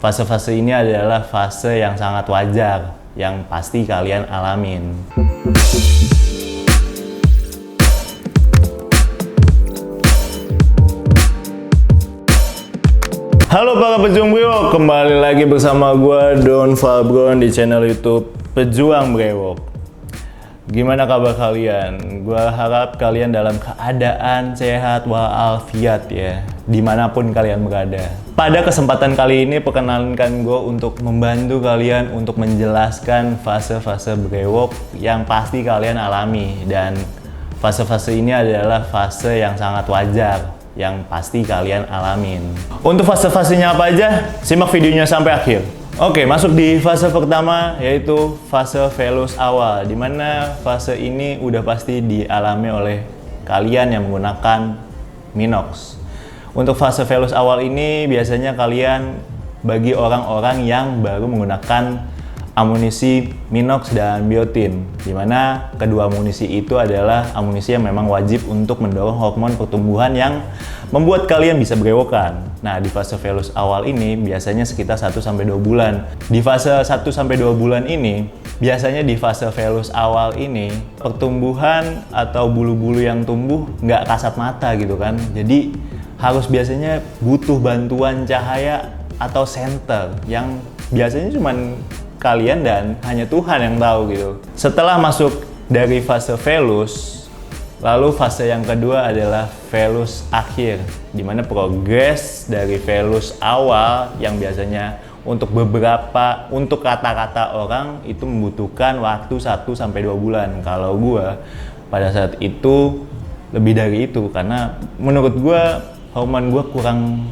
Fase-fase ini adalah fase yang sangat wajar, yang pasti kalian alamin. Halo para pejuang brewok, kembali lagi bersama gue Don Fabron di channel YouTube Pejuang Brewok. Gimana kabar kalian? Gue harap kalian dalam keadaan sehat walafiat ya, dimanapun kalian berada. Pada kesempatan kali ini perkenalkan gue untuk membantu kalian untuk menjelaskan fase-fase brewok yang pasti kalian alami. Dan fase-fase ini adalah fase yang sangat wajar, yang pasti kalian alamin. Untuk fase-fasenya apa aja? Simak videonya sampai akhir. Oke, masuk di fase pertama, yaitu fase velus awal, dimana fase ini udah pasti dialami oleh kalian yang menggunakan Minox. Untuk fase velus awal ini biasanya kalian bagi orang-orang yang baru menggunakan amunisi Minox dan biotin, dimana kedua amunisi itu adalah amunisi yang memang wajib untuk mendorong hormon pertumbuhan yang membuat kalian bisa berewokan. Nah, di fase velus awal ini biasanya sekitar 1-2 bulan. Di fase 1-2 bulan ini, biasanya di fase velus awal ini, pertumbuhan atau bulu-bulu yang tumbuh nggak kasat mata gitu kan. Jadi harus biasanya butuh bantuan cahaya atau senter yang biasanya cuman kalian dan hanya Tuhan yang tahu gitu. Setelah masuk dari fase velus, lalu fase yang kedua adalah velus akhir, di mana progres dari velus awal yang biasanya untuk kata-kata orang itu membutuhkan waktu 1-2 bulan. Kalau gua pada saat itu lebih dari itu, karena menurut gua hormon gua kurang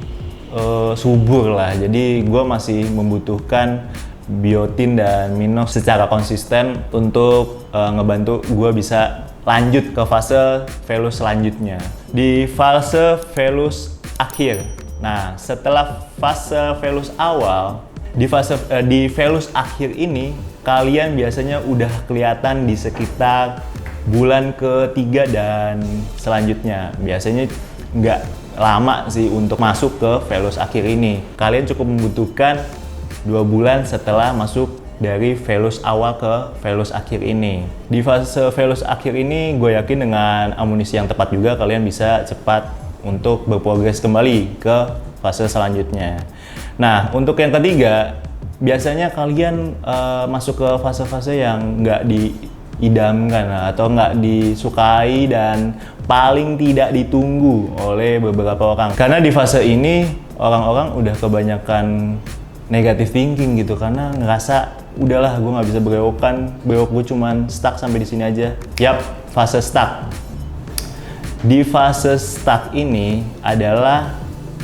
subur lah. Jadi gua masih membutuhkan biotin dan Minox secara konsisten untuk ngebantu gue bisa lanjut ke fase velus selanjutnya. Di fase velus akhir. Nah, setelah fase velus awal, di velus akhir ini kalian biasanya udah kelihatan di sekitar bulan ketiga dan selanjutnya. Biasanya nggak lama sih untuk masuk ke velus akhir ini. Kalian cukup membutuhkan 2 bulan setelah masuk dari velus awal ke velus akhir ini. Di fase velus akhir ini gue yakin dengan amunisi yang tepat juga kalian bisa cepat untuk berprogres kembali ke fase selanjutnya. Nah, untuk yang ketiga, biasanya kalian masuk ke fase-fase yang nggak diidamkan atau nggak disukai dan paling tidak ditunggu oleh beberapa orang. Karena di fase ini orang-orang udah kebanyakan negative thinking gitu, karena ngerasa udahlah gue nggak bisa berewokan, brewok gue cuman stuck sampai di sini aja. Yap, fase stuck. Di fase stuck ini adalah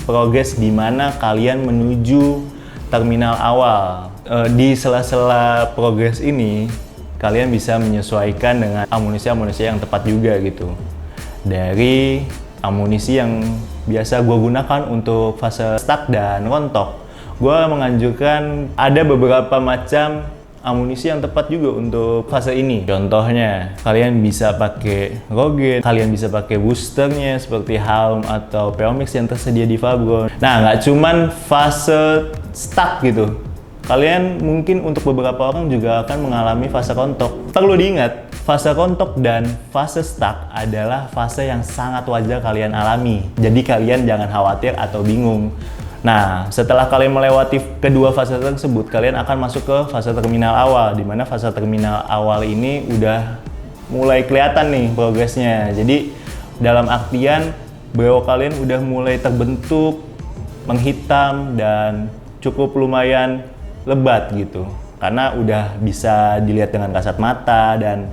progres di mana kalian menuju terminal awal. Di sela-sela progres ini kalian bisa menyesuaikan dengan amunisi-amunisi yang tepat juga gitu. Dari amunisi yang biasa gue gunakan untuk fase stuck dan rontok, gue menganjurkan ada beberapa macam amunisi yang tepat juga untuk fase ini. Contohnya, kalian bisa pakai Rogaine, kalian bisa pakai boosternya seperti Halm atau Peomix yang tersedia di Fabron. Nah, nggak cuman fase stuck gitu. Kalian mungkin untuk beberapa orang juga akan mengalami fase rontok. Perlu diingat, fase rontok dan fase stuck adalah fase yang sangat wajar kalian alami. Jadi kalian jangan khawatir atau bingung. Nah, setelah kalian melewati kedua fase tersebut, kalian akan masuk ke fase terminal awal, di mana fase terminal awal ini udah mulai kelihatan nih progresnya. Jadi, dalam artian brewok kalian udah mulai terbentuk, menghitam, dan cukup lumayan lebat gitu. Karena udah bisa dilihat dengan kasat mata dan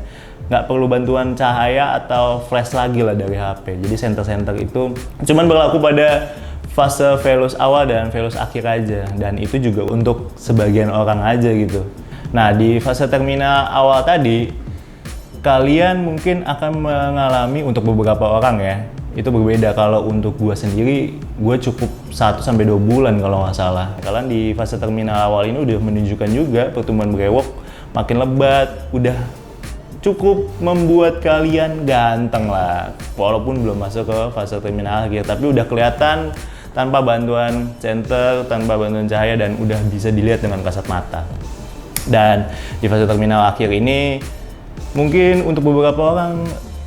nggak perlu bantuan cahaya atau flash lagi lah dari HP. Jadi, senter-senter itu cuman berlaku pada fase velus awal dan velus akhir aja, dan itu juga untuk sebagian orang aja gitu. Nah, di fase terminal awal tadi kalian mungkin akan mengalami, untuk beberapa orang ya, itu berbeda. Kalau untuk gue sendiri, gue cukup 1-2 bulan kalau nggak salah. Kalian di fase terminal awal ini udah menunjukkan juga pertumbuhan brewok makin lebat, udah cukup membuat kalian ganteng lah, walaupun belum masuk ke fase terminal akhir, tapi udah kelihatan tanpa bantuan senter, tanpa bantuan cahaya, dan udah bisa dilihat dengan kasat mata. Dan di fase terminal akhir ini mungkin untuk beberapa orang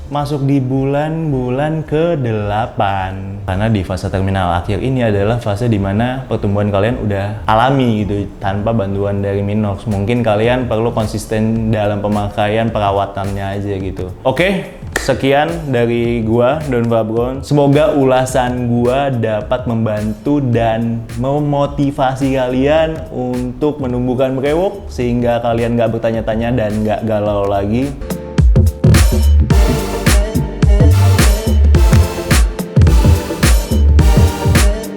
masuk di bulan-bulan ke-8, karena di fase terminal akhir ini adalah fase dimana pertumbuhan kalian udah alami gitu tanpa bantuan dari Minox. Mungkin kalian perlu konsisten dalam pemakaian perawatannya aja gitu. Oke, sekian dari gua Don Fabron. Semoga ulasan gua dapat membantu dan memotivasi kalian untuk menumbuhkan brewok sehingga kalian gak bertanya-tanya dan gak galau lagi.